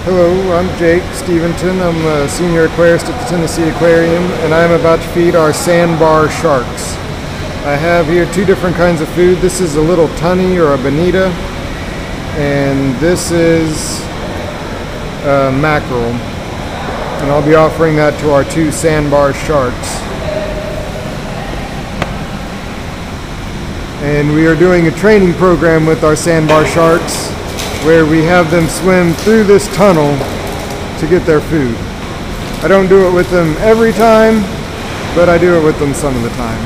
Hello, I'm Jake Steventon. I'm a senior aquarist at the Tennessee Aquarium, and I'm about to feed our Sandbar Sharks. I have here two different kinds of food. This is a little tunny or a bonita, and this is mackerel. And I'll be offering that to our two Sandbar Sharks. And we are doing a training program with our Sandbar Sharks, where we have them swim through this tunnel to get their food. I don't do it with them every time, but I do it with them some of the time.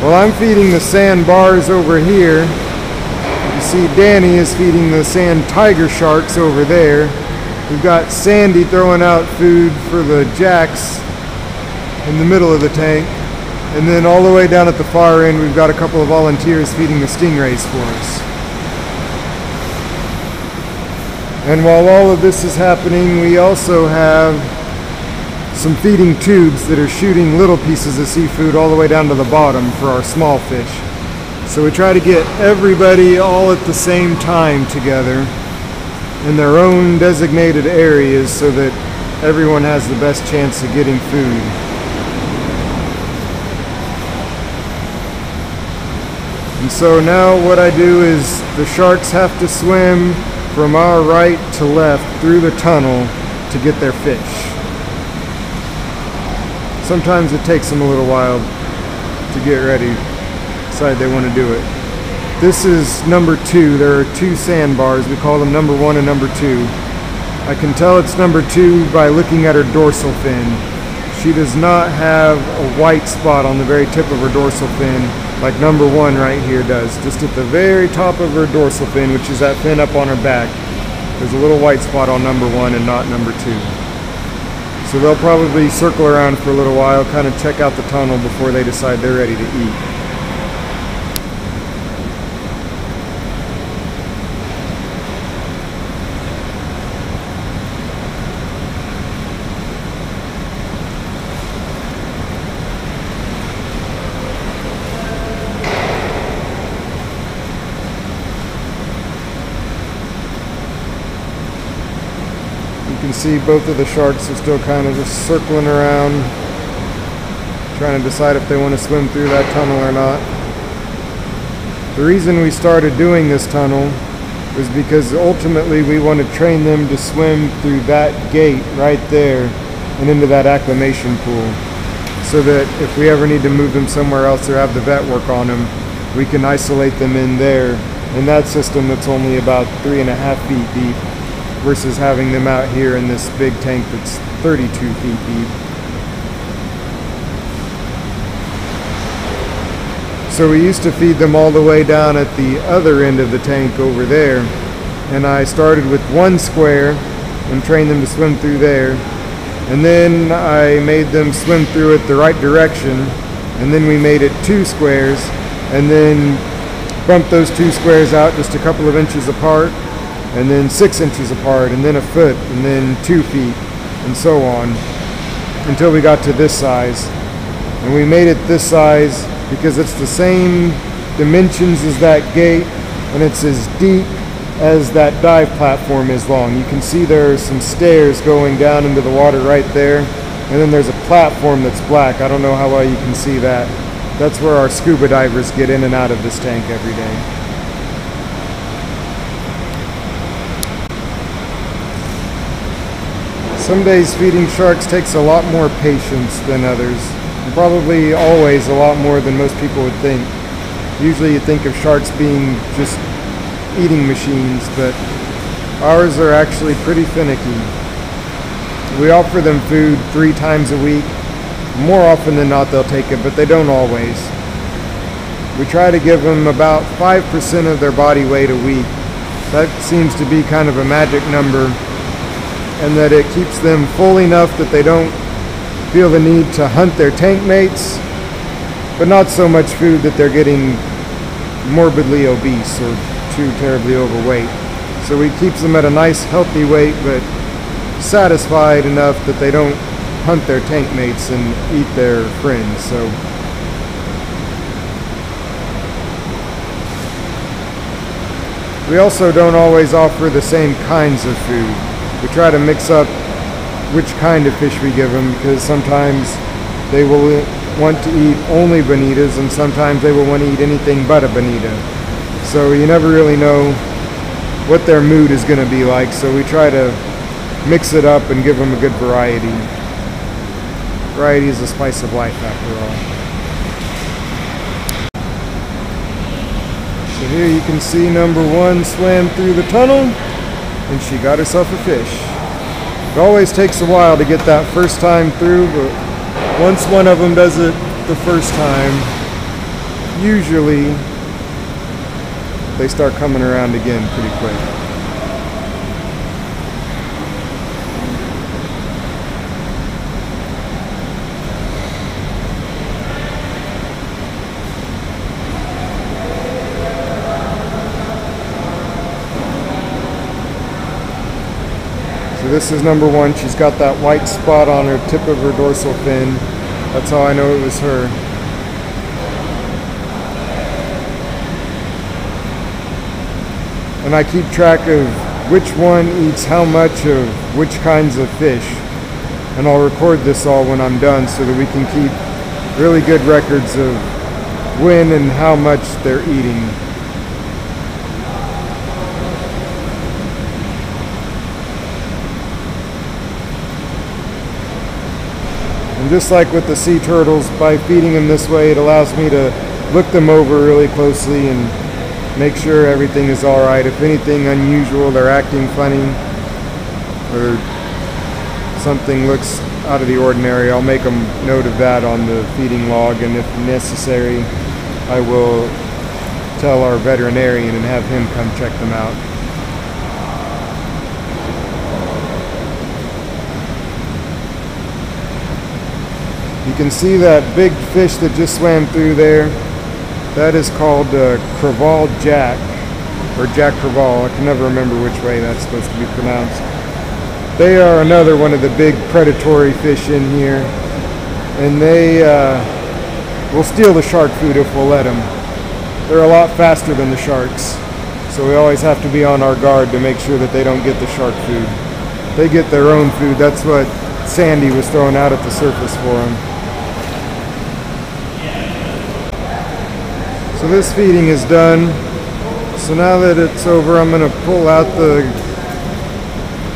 Well, I'm feeding the sandbars over here. You see Danny is feeding the sand tiger sharks over there. We've got Sandy throwing out food for the jacks in the middle of the tank. And then all the way down at the far end, we've got a couple of volunteers feeding the stingrays for us. And while all of this is happening, we also have some feeding tubes that are shooting little pieces of seafood all the way down to the bottom for our small fish. So we try to get everybody all at the same time together in their own designated areas so that everyone has the best chance of getting food. And so now what I do is the sharks have to swim from our right to left through the tunnel to get their fish. Sometimes it takes them a little while to get ready, decide they want to do it. This is number 2. There are 2 sandbars. We call them number 1 and number 2. I can tell it's number 2 by looking at her dorsal fin. She does not have a white spot on the very tip of her dorsal fin like number 1 right here does. Just at the very top of her dorsal fin, which is that fin up on her back, there's a little white spot on number 1 and not number 2. So they'll probably circle around for a little while, kind of check out the tunnel before they decide they're ready to eat. You can see both of the sharks are still kind of just circling around, trying to decide if they want to swim through that tunnel or not. The reason we started doing this tunnel was because ultimately we want to train them to swim through that gate right there and into that acclimation pool, so that if we ever need to move them somewhere else or have the vet work on them, we can isolate them in there, in that system that's only about 3.5 feet deep, versus having them out here in this big tank that's 32 feet deep. So we used to feed them all the way down at the other end of the tank over there, and I started with 1 square and trained them to swim through there, and then I made them swim through it the right direction, and then we made it 2 squares, and then bumped those 2 squares out just a couple of inches apart, and then 6 inches apart, and then 1 foot, and then 2 feet, and so on, until we got to this size. And we made it this size because it's the same dimensions as that gate, and it's as deep as that dive platform is long. You can see there are some stairs going down into the water right there, and then there's a platform that's black. I don't know how well you can see that. That's where our scuba divers get in and out of this tank every day. Some days feeding sharks takes a lot more patience than others, and probably always a lot more than most people would think. Usually you think of sharks being just eating machines, but ours are actually pretty finicky. We offer them food 3 times a week. More often than not they'll take it, but they don't always. We try to give them about 5% of their body weight a week. That seems to be kind of a magic number, and that it keeps them full enough that they don't feel the need to hunt their tank mates, but not so much food that they're getting morbidly obese or too terribly overweight. So we keep them at a nice healthy weight, but satisfied enough that they don't hunt their tank mates and eat their friends. So we also don't always offer the same kinds of food. We try to mix up which kind of fish we give them, because sometimes they will want to eat only bonitas and sometimes they will want to eat anything but a bonita. So you never really know what their mood is going to be like, so we try to mix it up and give them a good variety. Variety is the spice of life, after all. So here you can see number one swam through the tunnel and she got herself a fish. It always takes a while to get that first time through, but once one of them does it the first time, usually they start coming around again pretty quick. So this is number one. She's got that white spot on her tip of her dorsal fin. That's how I know it was her. And I keep track of which one eats how much of which kinds of fish. And I'll record this all when I'm done so that we can keep really good records of when and how much they're eating. And just like with the sea turtles, by feeding them this way, it allows me to look them over really closely and make sure everything is all right. If anything unusual, they're acting funny, or something looks out of the ordinary, I'll make a note of that on the feeding log, and if necessary, I will tell our veterinarian and have him come check them out. You can see that big fish that just swam through there. That is called crevalle jack, or jack crevalle. I can never remember which way that's supposed to be pronounced. They are another one of the big predatory fish in here, and they will steal the shark food if we'll let them. They're a lot faster than the sharks, so we always have to be on our guard to make sure that they don't get the shark food. They get their own food. That's what Sandy was throwing out at the surface for them. So this feeding is done. So now that it's over, I'm going to pull out the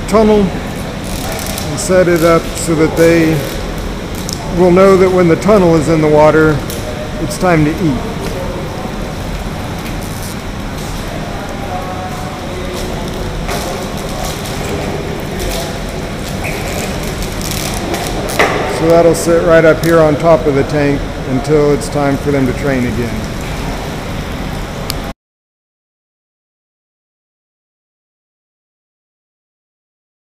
tunnel and set it up so that they will know that when the tunnel is in the water, it's time to eat. So that'll sit right up here on top of the tank until it's time for them to train again.